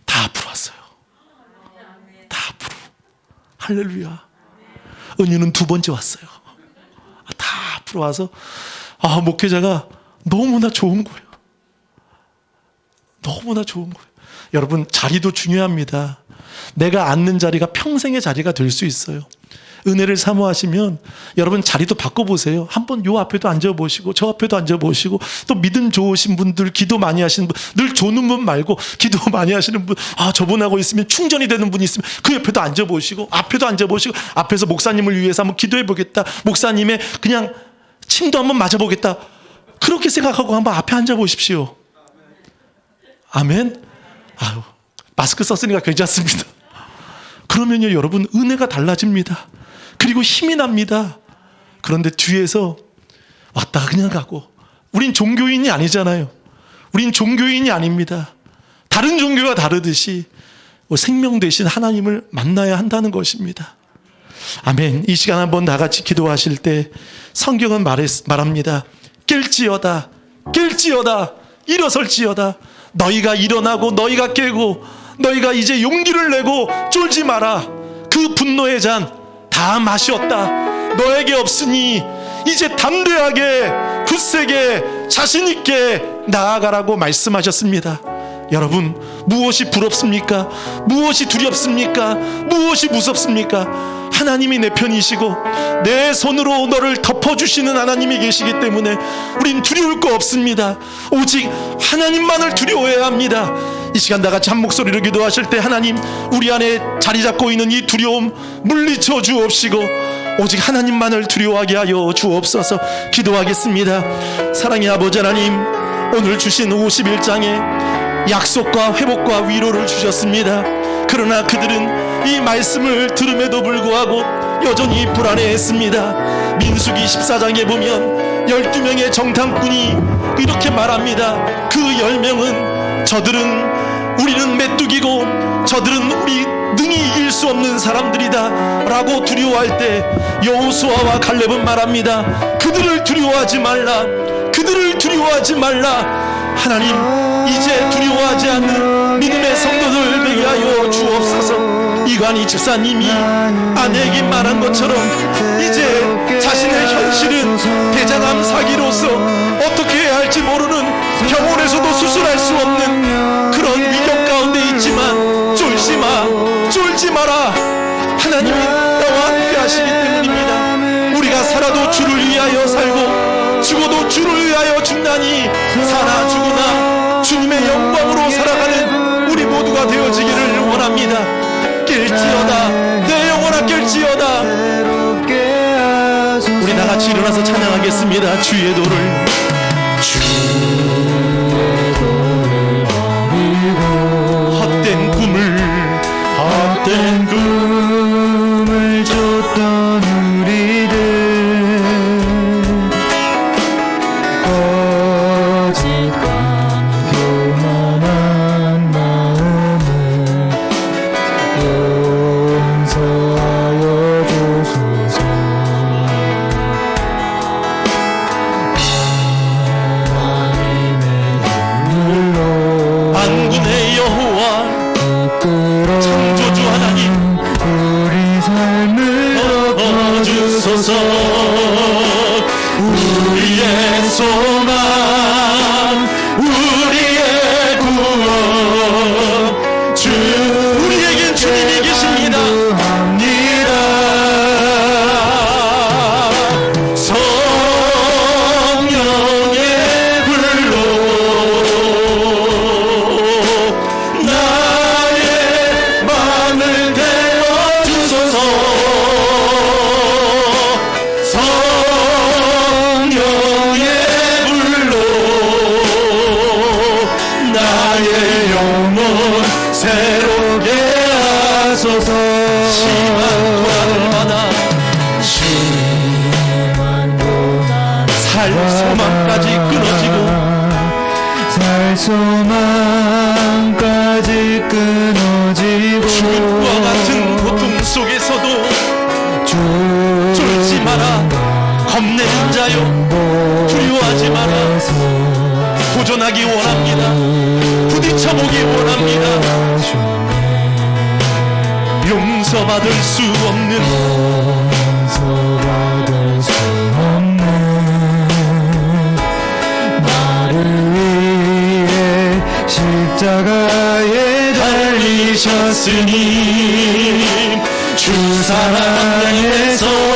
다 앞으로 왔어요. 다 앞으로. 할렐루야. 은유는 2번째 왔어요. 다 앞으로 와서 목회자가 너무나 좋은 거예요. 너무나 좋은 거예요. 여러분, 자리도 중요합니다. 내가 앉는 자리가 평생의 자리가 될 수 있어요. 은혜를 사모하시면 여러분 자리도 바꿔보세요. 한번 요 앞에도 앉아보시고 저 앞에도 앉아보시고, 또 믿음 좋으신 분들, 기도 많이 하시는 분, 늘 조는 분 말고 기도 많이 하시는 분, 저분하고 있으면 충전이 되는 분이 있으면 그 옆에도 앉아보시고 앞에도 앉아보시고, 앞에서 목사님을 위해서 한번 기도해보겠다, 목사님의 그냥 침도 한번 맞아보겠다, 그렇게 생각하고 한번 앞에 앉아보십시오. 아멘. 마스크 썼으니까 괜찮습니다. 그러면요 여러분, 은혜가 달라집니다. 그리고 힘이 납니다. 그런데 뒤에서 왔다가 그냥 가고, 우린 종교인이 아니잖아요. 우린 종교인이 아닙니다. 다른 종교와 다르듯이 생명 되신 하나님을 만나야 한다는 것입니다. 아멘. 이 시간 한번 다 같이 기도하실 때 성경은 말합니다. 깰지어다, 깰지어다, 일어설지어다. 너희가 일어나고 너희가 깨고 너희가 이제 용기를 내고 쫄지 마라. 그 분노의 잔 다 마셨다. 너에게 없으니 이제 담대하게, 굳세게, 자신 있게 나아가라고 말씀하셨습니다. 여러분, 무엇이 부럽습니까? 무엇이 두렵습니까? 무엇이 무섭습니까? 하나님이 내 편이시고 내 손으로 너를 덮어주시는 하나님이 계시기 때문에 우린 두려울 거 없습니다. 오직 하나님만을 두려워해야 합니다. 이 시간 다 같이 한 목소리로 기도하실 때, 하나님, 우리 안에 자리 잡고 있는 이 두려움 물리쳐 주옵시고 오직 하나님만을 두려워하게 하여 주옵소서. 기도하겠습니다. 사랑의 아버지 하나님, 오늘 주신 51장에 약속과 회복과 위로를 주셨습니다. 그러나 그들은 이 말씀을 들음에도 불구하고 여전히 불안해했습니다. 민수기 14장에 보면 12명의 정탐꾼이 이렇게 말합니다. 그 10명은 저들은 우리는 메뚜기고 저들은 우리 능히 이길 수 없는 사람들이다 라고 두려워할 때, 여호수아와 갈렙은 말합니다. 그들을 두려워하지 말라, 그들을 두려워하지 말라. 하나님, 이제 두려워하지 않는 믿음의 성도들 되게 하여 주옵소서. 이관희 집사님이 아내에게 말한 것처럼 이제 자신의 현실은 대장암 사기로서 어떻게 해야 할지 모르는, 병원에서도 수술할 수 없는 그런 위경 가운데 있지만 쫄지 마, 쫄지 마라. 하나님이 나와 함께 하시기 때문입니다. 우리가 살아도 주를 위하여 살고 죽어도 주를 위하여 죽나니, 사나 죽으나 주님의 영광으로 살아가는 우리 모두가 되어지기를 원합니다. 깰지어다, 내 영혼아 깰지어다. 우리 다같이 일어나서 찬양하겠습니다. 주의 도를, 헛된 꿈을 줬던 우리들, 거짓과 교만한 마음을 용서하여 주소서. 만군의 여호와 창조주 하나님, 우리 삶을 덮어주소서. 우리의 소망, 우리의 구원, 우리에겐 주님이 계십니다. 성령의 불로 나의 마음을 데워주소서. 성령의 불로 나의 영혼 새롭게 하소서. 심한 고난을 받아 살 소망까지 끊어지고, 살 소망까지 끊어지고, 죽음과 같은 고통 속에서도 쫄지 마라. 겁내는 자요, 두려워하지 마라. 도전하기 원합니다. 부딪혀보기 원합니다. 용서받을 수 없는, 용서받을 수 없는 나를 위해 십자가에 달리셨으니 주 사랑해서